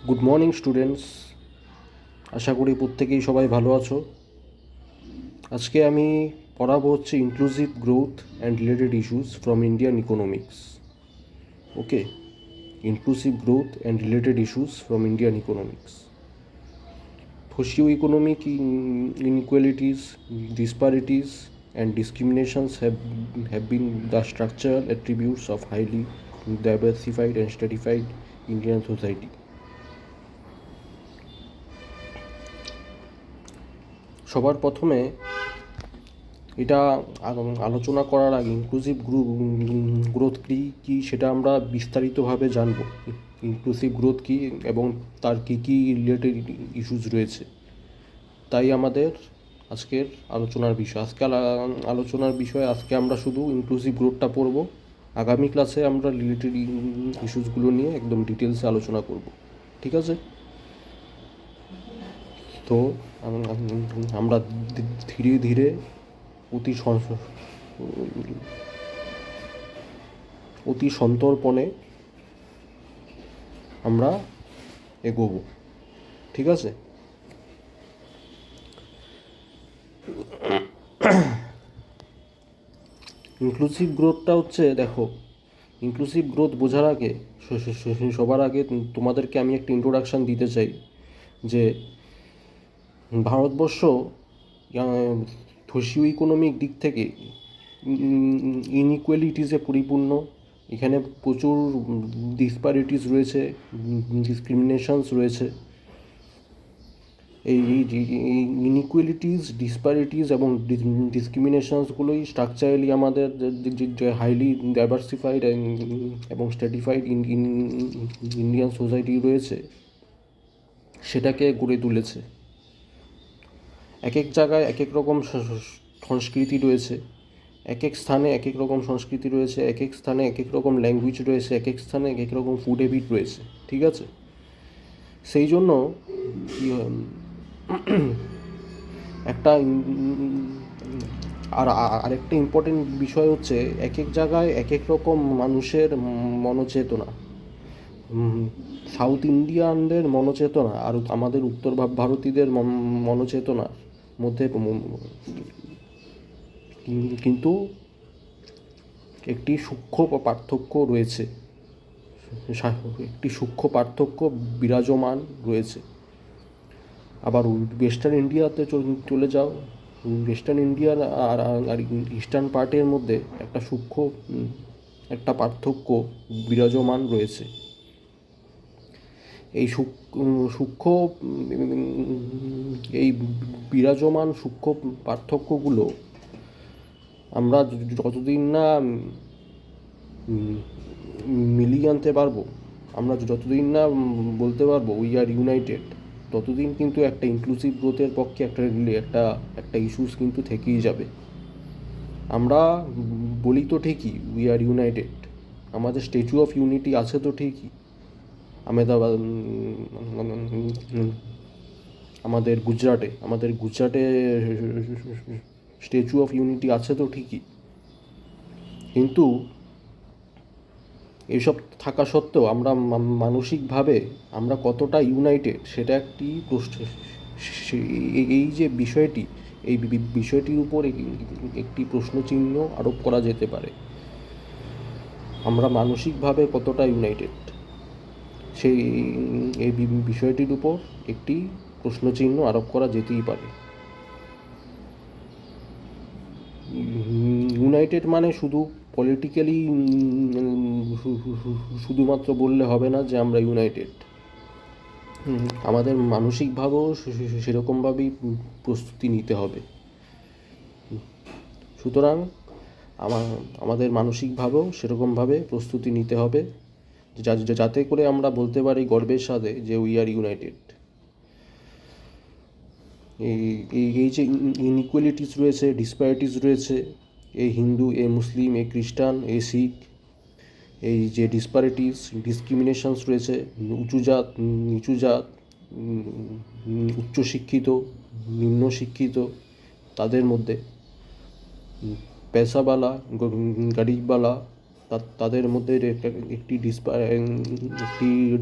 Good morning students, আশা করি প্রত্যেকেই সবাই ভালো আছো। আজকে আমি পড়াবো হচ্ছে inclusive growth and related issues from Indian economics. Okay, inclusive growth and related issues from Indian economics. Socio-economic inequalities, disparities, and discriminations have been the structural attributes of highly diversified and stratified Indian society. সবার প্রথমে এটা আলোচনা করার আগে inclusive growth কী সেটা আমরা বিস্তারিতভাবে জানব। ইনক্লুসিভ গ্রোথ কী এবং তার কী কী রিলেটেড ইস্যুস রয়েছে, তাই আমাদের আজকের আলোচনার বিষয়। আজকে আমরা শুধু ইনক্লুসিভ গ্রোথটা পড়ব। আগামী ক্লাসে আমরা রিলেটেড ইস্যুসগুলো নিয়ে একদম ডিটেলসে আলোচনা করব, ঠিক আছে? তো আমরা ধীরে ধীরে অতি সন্তর্পণে আমরা এগোবো, ঠিক আছে? ইনক্লুসিভ গ্রোথটা হচ্ছে, দেখো, ইনক্লুসিভ গ্রোথ বোঝার আগে সবার আগে তোমাদেরকে আমি একটা ইন্ট্রোডাকশান দিতে চাই যে ভারতবর্ষ সোশিও ইকোনমিক দিক থেকে ইনইকুয়ালিটিসে পরিপূর্ণ। এখানে প্রচুর ডিসপ্যারিটিস রয়েছে, ডিসক্রিমিনেশনস রয়েছে। এই ইনইকুয়ালিটিস, ডিসপ্যারিটিস এবং ডিসক্রিমিনেশনসগুলোই স্ট্রাকচারালি আমাদের যে হাইলি ডাইভার্সিফাইড এবং স্ট্র্যাটিফাইড ইন্ডিয়ান সোসাইটি রয়েছে সেটাকে গড়ে তুলেছে। এক এক জায়গায় এক এক রকম সংস্কৃতি রয়েছে, এক এক স্থানে এক এক রকম সংস্কৃতি রয়েছে, এক এক স্থানে এক এক রকম ল্যাঙ্গুয়েজ রয়েছে, এক এক স্থানে এক এক রকম ফুড হ্যাবিট রয়েছে, ঠিক আছে? সেই জন্য একটা আরেকটা ইম্পর্টেন্ট বিষয় হচ্ছে এক এক জায়গায় এক এক রকম মানুষের মনোচেতনা। সাউথ ইন্ডিয়ানদের মনোচেতনা আর আমাদের উত্তর ভারতীয়দের মনোচেতনার মধ্যে কিন্তু একটি সূক্ষ্ম পার্থক্য রয়েছে, বিরাজমান রয়েছে। আবার ওয়েস্টার্ন ইন্ডিয়াতে চলে যাও, ওয়েস্টার্ন ইন্ডিয়ার আর ইস্টার্ন পার্টের মধ্যে একটা পার্থক্য বিরাজমান রয়েছে। এই বিরাজমান সূক্ষ্ম পার্থক্যগুলো আমরা যতদিন না মিলিয়ে আনতে পারবো, আমরা যতদিন না বলতে পারবো উই আর ইউনাইটেড, ততদিন কিন্তু একটা ইনক্লুসিভ গ্রোথের পক্ষে একটা ইস্যুস কিন্তু থেকেই যাবে। আমরা বলি তো ঠিকই উই আর ইউনাইটেড, আমাদের স্ট্যাচু অফ ইউনিটি আছে তো ঠিকই আহমেদাবাদ, আমাদের গুজরাটে স্ট্যাচু অফ ইউনিটি আছে তো ঠিকই, কিন্তু এইসব থাকা সত্ত্বেও আমরা মানসিকভাবে আমরা কতটা ইউনাইটেড সেটা একটি প্রশ্ন। এই যে বিষয়টি, এই বিষয়টির উপর একটি প্রশ্নচিহ্ন আরোপ করা যেতে পারে। আমরা মানসিকভাবে কতটা ইউনাইটেড, এই বিষয়টির উপর একটি প্রশ্নচিহ্ন আরোপ করা যেতেই পারে। ইউনাইটেড মানে শুধু পলিটিক্যালি শুধুমাত্র বললে হবে না যে আমরা ইউনাইটেড, আমাদের মানসিকভাবেও সেরকমভাবেই প্রস্তুতি নিতে হবে। সুতরাং আমাদের মানসিকভাবেও সেরকমভাবে প্রস্তুতি নিতে হবে যাতে করে আমরা বলতে পারি গর্বের সাথে যে উই আর ইউনাইটেড। এই যে ইনইকুয়ালিটিস রয়েছে, ডিসপ্যারিটিস রয়েছে, এই হিন্দু, এ মুসলিম, এ খ্রিস্টান, এ শিখ, এই যে ডিসপ্যারিটিস, ডিসক্রিমিনেশনস রয়েছে, উঁচু জাত, নিচু জাত, উচ্চশিক্ষিত, নিম্ন শিক্ষিত, তাদের মধ্যে পেশাওয়ালা, গরিবওয়ালা, তাদের মধ্যে একটি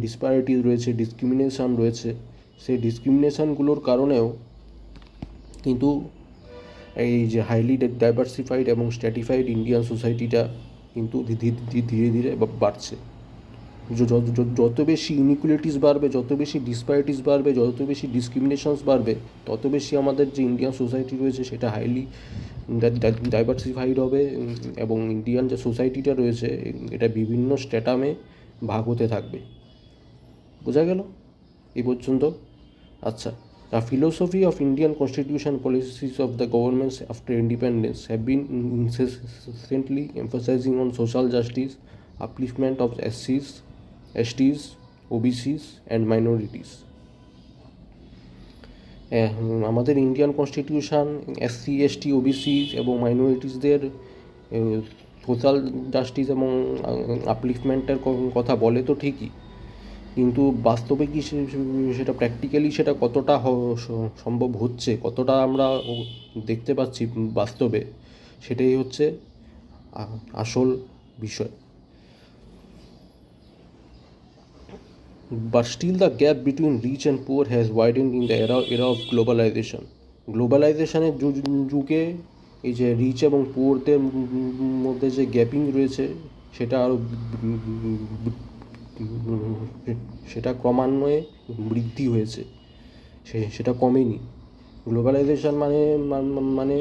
ডিসপ্যারিটি রয়েছে, ডিসক্রিমিনেশন রয়েছে। সেই ডিসক্রিমিনেশনগুলোর কারণেও কিন্তু এই যে হাইলি ডাইভার্সিফাইড এবং স্ট্র্যাটিফাইড ইন্ডিয়ান সোসাইটিটা কিন্তু ধীরে ধীরে বাড়ছে। যত বেশি ইনইকুয়ালিটিস বাড়বে, যত বেশি ডিসপ্যারিটিস বাড়বে, যত বেশি ডিসক্রিমিনেশনস বাড়বে, তত বেশি আমাদের যে ইন্ডিয়ান সোসাইটি রয়েছে সেটা হাইলি ডাইভার্সিফাইড হবে এবং ইন্ডিয়ান যে সোসাইটিটা রয়েছে এটা বিভিন্ন স্ট্যাটামে ভাগ হতে থাকবে। বোঝা গেল এই পর্যন্ত? আচ্ছা, the philosophy of Indian constitution policies of the governments after independence have been incessantly emphasizing on social justice, upliftment of SCs, STs, OBCs and minorities. আমাদের Indian constitution SC, ST, OBC এবং মাইনরিটিসদের সোশ্যাল জাস্টিস এবং আপলিফমেন্টের কথা বলে তো ঠিকই, কিন্তু বাস্তবে কি সেটা প্র্যাকটিক্যালি সেটা কতটা সম্ভব হচ্ছে, কতটা আমরা দেখতে পাচ্ছি বাস্তবে, সেটাই হচ্ছে আসল বিষয়। But still the gap between rich and poor has widened in the era of globalization. গ্লোবালাইজেশনের যুগে এই যে রিচ এবং পুয়ারদের মধ্যে যে গ্যাপিং রয়েছে সেটা ক্রমান্বয়ে বৃদ্ধি হয়েছে, সেটা কমেনি। গ্লোবালাইজেশন মানে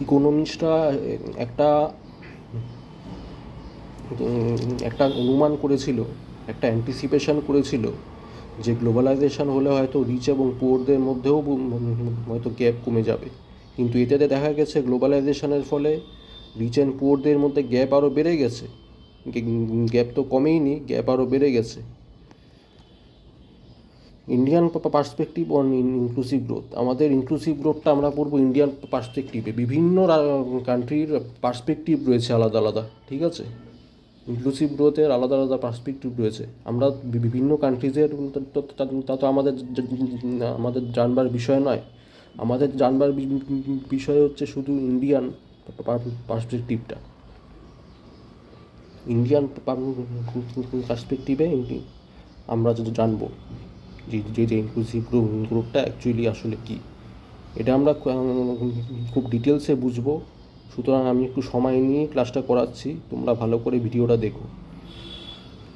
ইকোনমিস্টরা একটা অনুমান করেছিল, একটা অ্যান্টিসিপেশন করেছিল যে গ্লোবালাইজেশন হলে হয়তো রিচ এবং পুয়ারদের মধ্যেও হয়তো গ্যাপ কমে যাবে, কিন্তু এতে দেখা গেছে গ্লোবালাইজেশনের ফলে রিচ অ্যান্ড পুয়ারদের মধ্যে গ্যাপ আরও বেড়ে গেছে। গ্যাপ তো কমেইনি, গ্যাপ আরও বেড়ে গেছে। Indian perspective on inclusive growth. আমাদের ইনক্লুসিভ গ্রোথটা আমরা পড়বো ইন্ডিয়ান পার্সপেক্টিভে। বিভিন্ন কান্ট্রির পার্সপেক্টিভ রয়েছে আলাদা আলাদা, ঠিক আছে? ইনক্লুসিভ গ্রোথের আলাদা আলাদা পার্সপেক্টিভ রয়েছে। আমরা বিভিন্ন কান্ট্রিজের তা তো আমাদের জানবার বিষয় নয়। আমাদের জানবার বিষয় হচ্ছে শুধু ইন্ডিয়ান পার্সপেক্টিভটা। ইন্ডিয়ান পার্সপেক্টিভে আমরা জানবো যে ইনক্লুসিভ গ্রোথটা অ্যাকচুয়ালি আসলে কী। এটা আমরা খুব ডিটেলসে বুঝবো, সুতরাং আমি একটু সময় নিয়ে ক্লাসটা করাচ্ছি, তোমরা ভালো করে ভিডিওটা দেখো।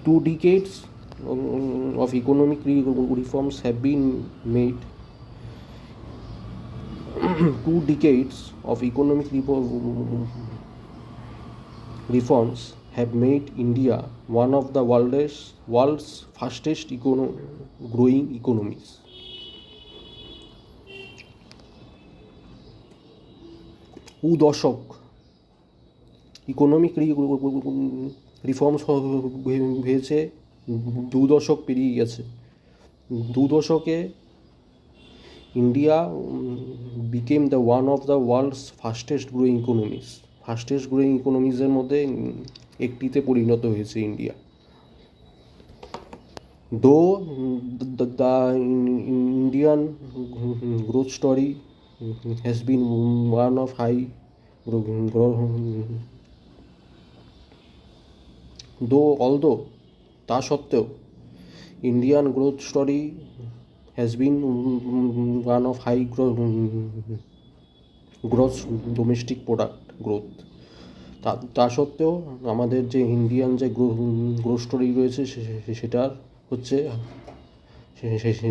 2 decades of economic reforms have been made. 2 decades of economic reforms have made India one of the world's fastest growing economies. দশক ইকোনমিক রিফর্মস হয়েছে, 2 দশক পেরিয়ে গেছে। 2 দশকে India became the one of the world's fastest growing economies. Fastest growing ইকোনমিজের মধ্যে একটিতে পরিণত হয়েছে India. Though the Indian growth story has been one of high although তা সত্ত্বেও Indian growth story has been one of high gross domestic product growth. তা সত্ত্বেও আমাদের যে ইন্ডিয়ান যে গ্রোথ স্টোরি রয়েছে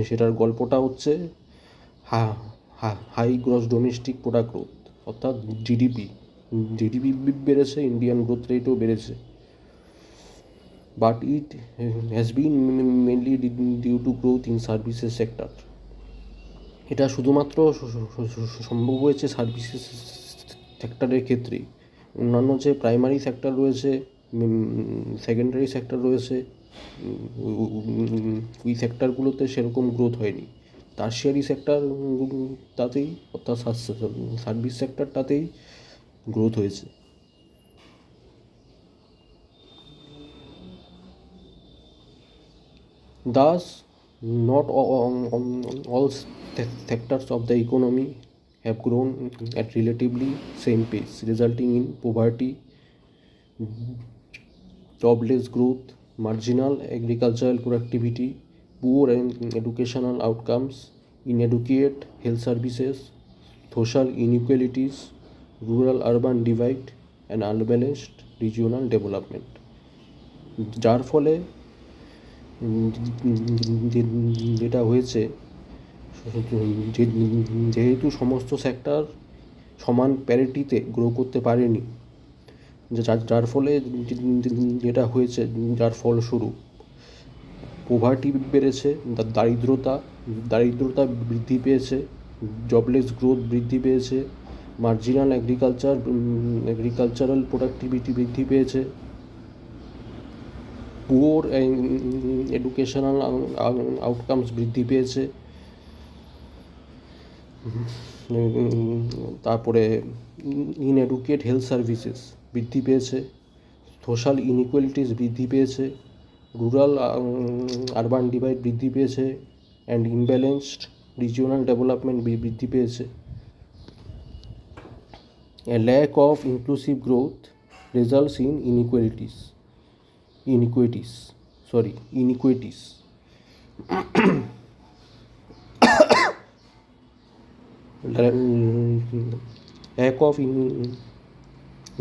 সেটার গল্পটা হচ্ছে high gross domestic product growth, অর্থাৎ জিডিপি বেড়েছে, ইন্ডিয়ান গ্রোথ রেটও বেড়েছে। But it has been mainly due to growth in services sector. এটা শুধুমাত্র সম্ভব হয়েছে সার্ভিসেস সেক্টরের ক্ষেত্রেই। অন্যান্য যে প্রাইমারি সেক্টর রয়েছে, সেকেন্ডারি সেক্টর রয়েছে, ওই সেক্টরগুলোতে সেরকম গ্রোথ হয়নি। টারশিয়ারি সেক্টর তাতেই, অর্থাৎ সার্ভিস সেক্টরটাতেই গ্রোথ হয়েছে। Thus, not all sectors of the economy have grown at relatively same pace, resulting in poverty, jobless growth, marginal agricultural productivity, poor and educational outcomes, inadequate health services, social inequalities, rural-urban divide, and unbalanced regional development, যার ফলে যেটা হয়েছে, যেহেতু সমস্ত sector সমান প্যারিটিতে grow করতে পারেনি, যার ফলে যেটা হয়েছে, যার ফলস্বরূপ পোভার্টি বেড়েছে, দারিদ্রতা বৃদ্ধি পেয়েছে, জবলেস গ্রোথ বৃদ্ধি পেয়েছে, মার্জিনাল এগ্রিকালচারাল প্রোডাক্টিভিটি বৃদ্ধি পেয়েছে, পুওর এডুকেশনাল আউটকামস বৃদ্ধি পেয়েছে, তারপরে ইনএডুকেট হেলথ সার্ভিসেস বৃদ্ধি পেয়েছে, সোশ্যাল ইনইকুয়ালিটিস বৃদ্ধি পেয়েছে, রুরাল আরবান ডিভাইড বৃদ্ধি পেয়েছে, অ্যান্ড ইমব্যালেন্সড রিজিওনাল ডেভেলপমেন্ট বৃদ্ধি পেয়েছে। A lack of inclusive growth results in inequities. Lack of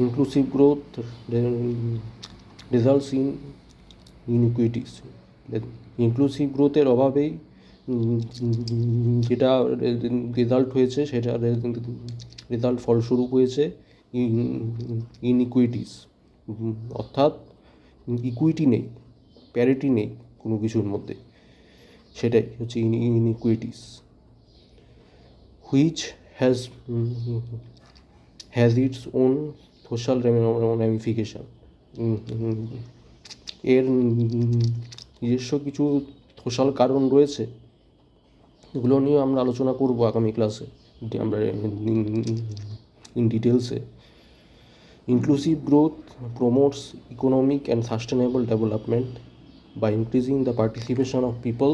inclusive growth results in inequities. Inclusive গ্রোথের অভাবেই যেটা রেজাল্ট হয়েছে, সেটা রেজাল্ট ফলস্বরূপ হয়েছে ইনইকুইটিস, অর্থাৎ ইকুইটি নেই, প্যারিটি নেই কোনো কিছুর মধ্যে, সেটাই হচ্ছে inequities, which has its own social ramification. এর নিজস্ব কিছু সোশ্যাল কারণ রয়েছে, এগুলো নিয়ে আমরা আলোচনা করব আগামী ক্লাসে, আমরা ইন ডিটেলসে। Inclusive growth promotes economic and sustainable development by increasing the participation of people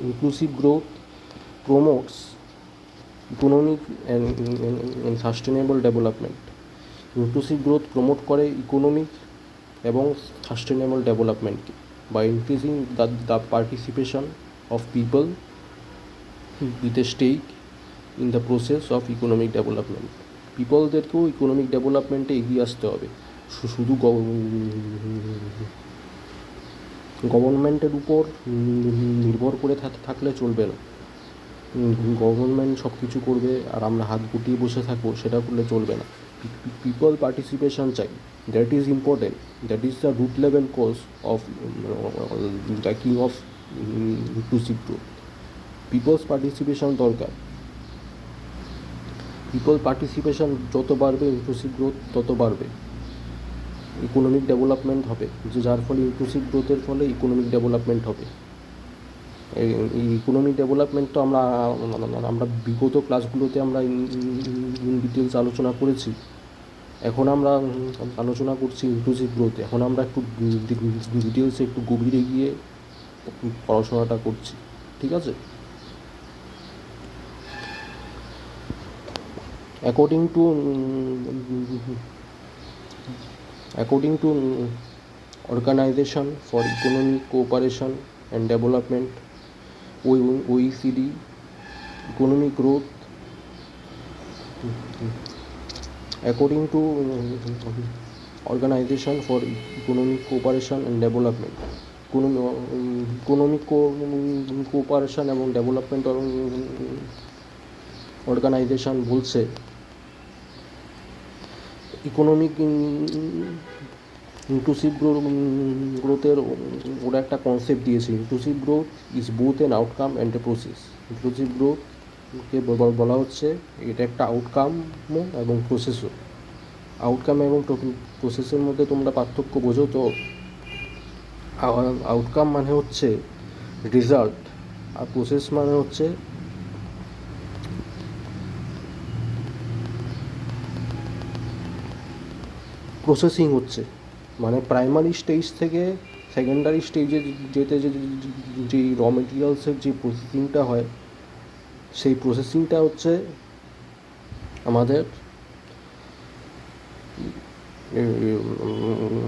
inclusive growth promotes economic and sustainable development. Inclusive growth promote করে ইকোনমিক এবং সাস্টেনেবল ডেভেলপমেন্টকে by increasing the participation of people with a stake in the process of economic development. পিপলদেরকেও economic ডেভেলপমেন্টে এগিয়ে আসতে হবে, শুধু গভর্নমেন্টের উপর নির্ভর করে থাকলে চলবে না। গভর্নমেন্ট সব কিছু করবে আর আমরা হাত গুটিয়ে বসে থাকবো, সেটা করলে চলবে না। পিপল পার্টিসিপেশন চাই, that is important, that is the root level cause of lacking of inclusive growth. Peoples participation দরকার, পিপল পার্টিসিপেশন যত বাড়বে ইনক্লুসিভ গ্রোথ তত বাড়বে, ইকোনমিক ডেভেলপমেন্ট হবে, যার ফলে ইনক্লুসিভ গ্রোথের ফলে ইকোনমিক ডেভেলপমেন্ট হবে। এই ইকোনমিক ডেভেলপমেন্ট তো আমরা বিগত ক্লাসগুলোতে আমরা ইন ডিটেলস আলোচনা করেছি। এখন আমরা আলোচনা করছি ইনক্লুসিভ গ্রোথ। এখন আমরা একটু ডিটেলসে একটু গভীরে গিয়ে পড়াশোনাটা করছি, ঠিক আছে? According to Organization for Economic Cooperation and Development, OECD, economic growth, according to Organization for Economic Cooperation and Development, economic cooperation এবং ডেভেলপমেন্ট অর্গানাইজেশন বলছে ইকোনমিক ইনক্লুসিভ গ্রোথের ওরা একটা কনসেপ্ট দিয়েছে। Inclusive growth is both an outcome and a process. Inclusive গ্রোথকে বলা হচ্ছে এটা একটা আউটকামও এবং প্রসেসও। আউটকাম এবং প্রসেসের মধ্যে তোমরা পার্থক্য বোঝো তো? আউটকাম মানে হচ্ছে রেজাল্ট, আর প্রসেস মানে হচ্ছে প্রসেসিং হচ্ছে, মানে প্রাইমারি স্টেজ থেকে সেকেন্ডারি স্টেজে যেতে যে র মেটেরিয়ালসের যে প্রসেসিংটা হয়, সেই প্রসেসিংটা হচ্ছে আমাদের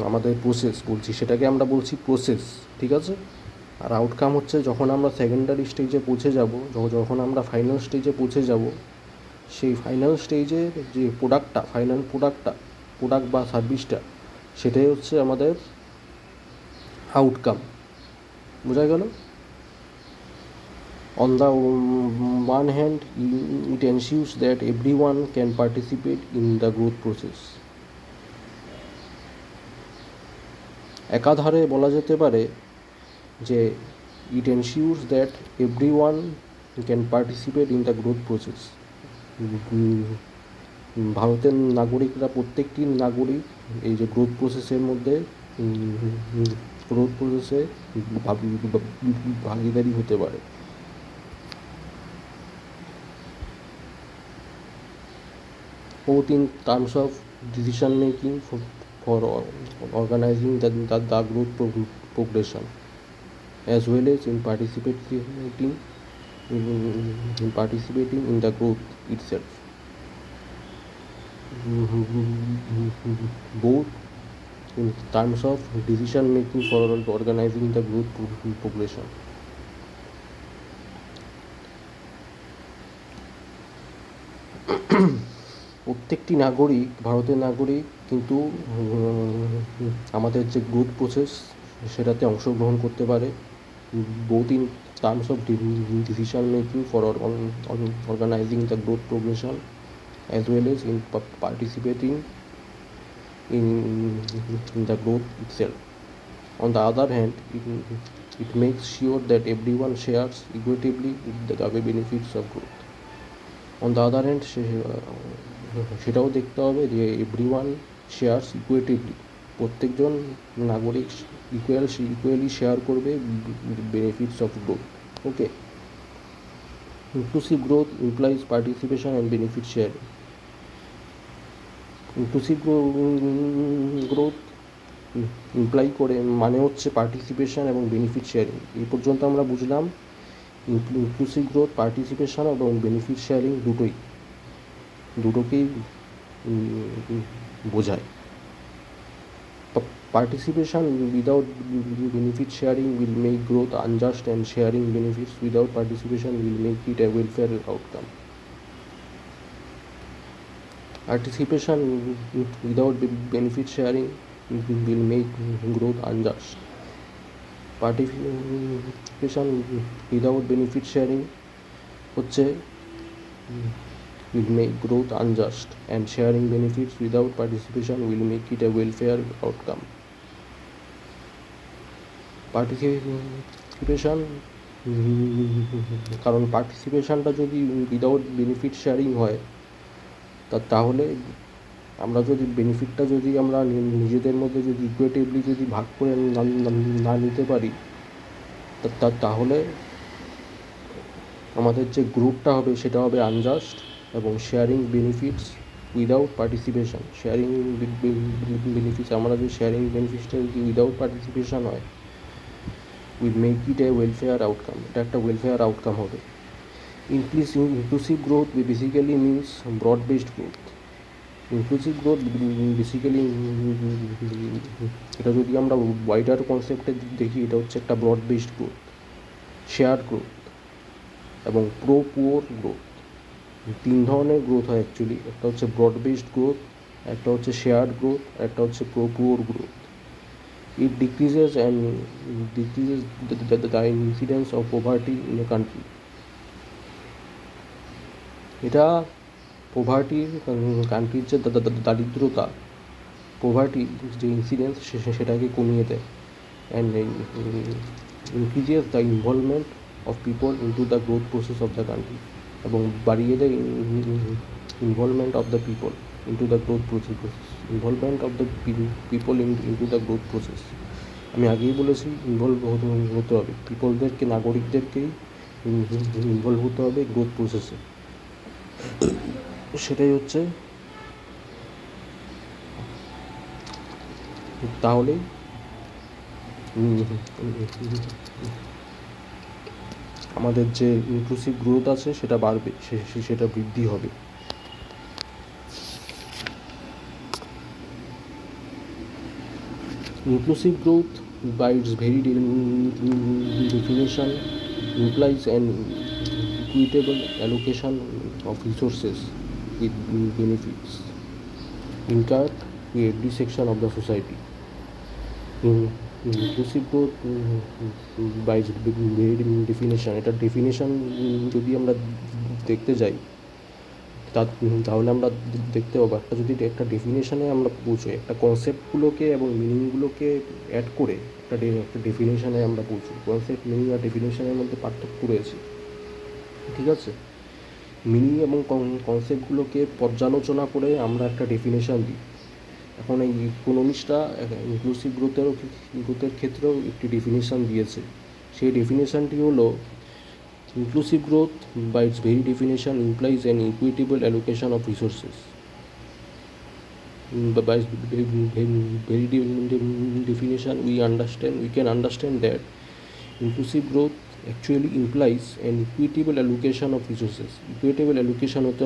আমাদের প্রসেস বলছি, সেটাকে আমরা বলছি প্রসেস, ঠিক আছে। আর আউটকাম হচ্ছে যখন আমরা সেকেন্ডারি স্টেজে পৌঁছে যাব, যখন আমরা ফাইনাল স্টেজে পৌঁছে যাব, সেই ফাইনাল স্টেজে যে ফাইনাল প্রোডাক্ট বা সার্ভিসটা, সেটাই হচ্ছে আমাদের আউটকাম। বোঝা গেল? On the one hand, it ensures that everyone can participate in the growth process. একাধারে বলা যেতে পারে যে it ensures that everyone can participate in the growth process. ভারতের নাগরিকরা, প্রত্যেকটি নাগরিক এই যে গ্রোথ প্রসেসের মধ্যে ভাগিদারি হতে পারে। Both in terms of decision making for organizing the growth progression, as well as in participating in the growth itself. Both in terms of decision making for organizing the growth progression. প্রত্যেকটি নাগরিক, ভারতের নাগরিক কিন্তু আমাদের যে growth process সেটাতে অংশগ্রহণ করতে পারে, both in terms of decision making for organizing the growth progression, as well as in participating in the growth itself. On the other hand, it makes sure that everyone shares equitably the benefits of growth. On the other hand, সেটাও দেখতে হবে যে everyone shares ইকুয়েটিভলি, প্রত্যেকজন নাগরিক equally share করবে benefits of growth. Okay, inclusive growth implies participation and benefit sharing. Inclusive growth imply করে মানে হচ্ছে পার্টিসিপেশন এবং বেনিফিট শেয়ারিং। এই পর্যন্ত আমরা বুঝলাম ইনক্লুসিভ গ্রোথ পার্টিসিপেশন এবং বেনিফিট শেয়ারিং দুটোকেই বোঝায়। Participation without benefit sharing will make growth unjust, and sharing benefits without participation will make it a welfare outcome. Participation without benefit sharing will make growth unjust. Participation without benefit sharing হচ্ছে will make growth unjust, and sharing benefits without participation will make it a welfare outcome. Participation, কারণ পার্টিসিপেশনটা যদি without benefit sharing হয়, তাহলে আমরা যদি বেনিফিটটা যদি আমরা নিজেদের মধ্যে যদি ইকুয়েটিভলি যদি ভাগ করে না নিতে পারি, তাহলে আমাদের যে গ্রুপটা হবে সেটা হবে আনজাস্ট। এবং sharing benefits without participation, sharing benefits, আমরা যে শেয়ারিং বেনিফিটসটা যদি উইদাউট পার্টিসিপেশন হয়, will make it a welfare outcome, এটা একটা ওয়েলফেয়ার আউটকাম হবে। Inclusive growth basically means broad based growth. Inclusive growth basically, এটা যদি আমরা ওয়াইডার কনসেপ্টে দেখি, এটা হচ্ছে একটা broad based growth, share growth এবং প্রো পুওর গ্রোথ। তিন ধরনের গ্রোথ হয় অ্যাকচুয়ালি, একটা হচ্ছে ব্রড বেসড গ্রোথ, একটা হচ্ছে শেয়ার্ড গ্রোথ, একটা হচ্ছে pro poor growth. It decreases the incidence of poverty in a country. এটা পোভার্টির, কান্ট্রির যে দারিদ্রতা, পোভার্টি যে ইনসিডেন্স সেটাকে কমিয়ে দেয়, and increases the involvement of people into the growth process of the country, এবং বাড়িয়ে দেয় involvement of the people into the growth process, involvement of the people into the growth process. আমি আগেই বলেছি ইনভলভ হতে হবে, পিপলদেরকে, নাগরিকদেরকেই ইনভলভ হতে হবে গ্রোথ প্রসেসে। সেটাই হচ্ছে, তাহলেই আমাদের যে ইনক্লুসিভ গ্রোথ আছে সেটা বাড়বে, সেটা বৃদ্ধি হবে। Inclusive growth, by its very definition, implies an equitable allocation of resources with benefits incurred to every section of the society. Inclusive growth, by its very definition, এটার ডেফিনেশন যদি আমরা দেখতে যাই তাহলে আমরা দেখতে পাবো একটা ডেফিনেশনে আমরা পৌঁছোই, একটা কনসেপ্টগুলোকে এবং মিনিংগুলোকে অ্যাড করে একটা ডেফিনেশনে আমরা পৌঁছোই। কনসেপ্ট, মিনিং আর ডেফিনেশনের মধ্যে পার্থক্য রয়েছে, ঠিক আছে? মিনিং এবং কনসেপ্টগুলোকে পর্যালোচনা করে আমরা একটা ডেফিনেশন দিই। এখন এই ইকোনমিক্সটা ইনক্লুসিভ গ্রোথের ক্ষেত্রেও একটি ডেফিনেশন দিয়েছে। সেই ডেফিনেশনটি হলো, inclusive growth, by its very definition, implies an equitable allocation of resources. By its very definition, we can understand that inclusive growth actually implies an equitable allocation of resources. Equitable allocation হতে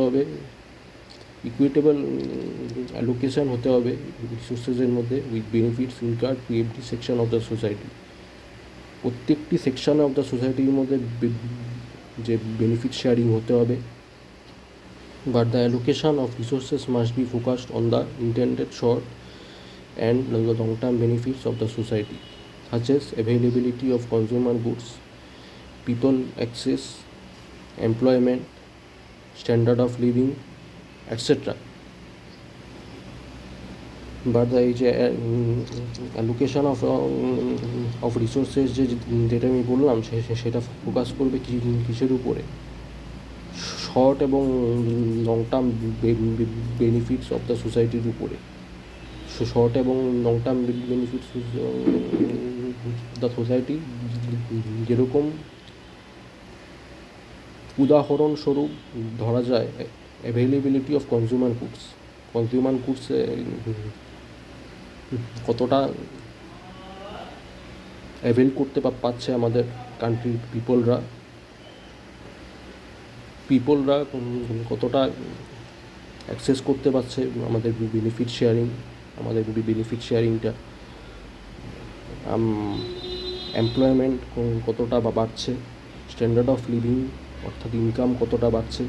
হবে রিসোর্সেসের মধ্যে with benefits incurred to every section of the society. প্রত্যেকটি section of the সোসাইটির মধ্যে যে benefit sharing হতে হবে, but the allocation of resources must be focused on the intended short and long term benefits of the society, such as availability of consumer goods, people access, employment, standard of living, etc. But এই যে allocation of resources যেটা আমি বললাম সেটা focus করবে কিসের উপরে? Short এবং long term benefits of the সোসাইটির উপরে। শর্ট এবং long term benefits the society, যেরকম উদাহরণস্বরূপ ধরা যায় অ্যাভেলেবিলিটি অফ কনজিউমার গুডস কতটা অ্যাভেল করতে পারছে আমাদের কান্ট্রির পিপলরা কতটা অ্যাক্সেস করতে পারছে আমাদের বেনিফিট শেয়ারিংটা। এমপ্লয়মেন্ট কতটা বাড়ছে, স্ট্যান্ডার্ড অফ লিভিং অর্থাৎ ইনকাম কতটা বাড়ছে,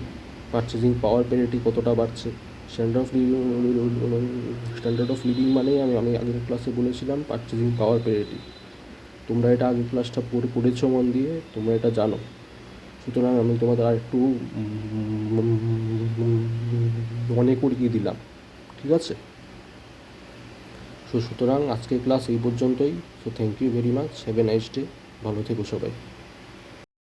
পারচেজিং পাওয়ার প্যারিটি কতটা বাড়ছে। স্ট্যান্ডার্ড অফ লিভিং মানেই আমি আগের ক্লাসে বলেছিলাম পারচেজিং পাওয়ার প্যারিটি। তোমরা এটা আগের ক্লাসটা পড়েছো মন দিয়ে, তোমরা এটা জানো। সুতরাং আমি তোমাদের আর একটু মনে করিয়ে দিলাম, ঠিক আছে? সুতরাং আজকের ক্লাস এই পর্যন্তই। Thank you very much, have a nice day, ভালো থেকো সবাই।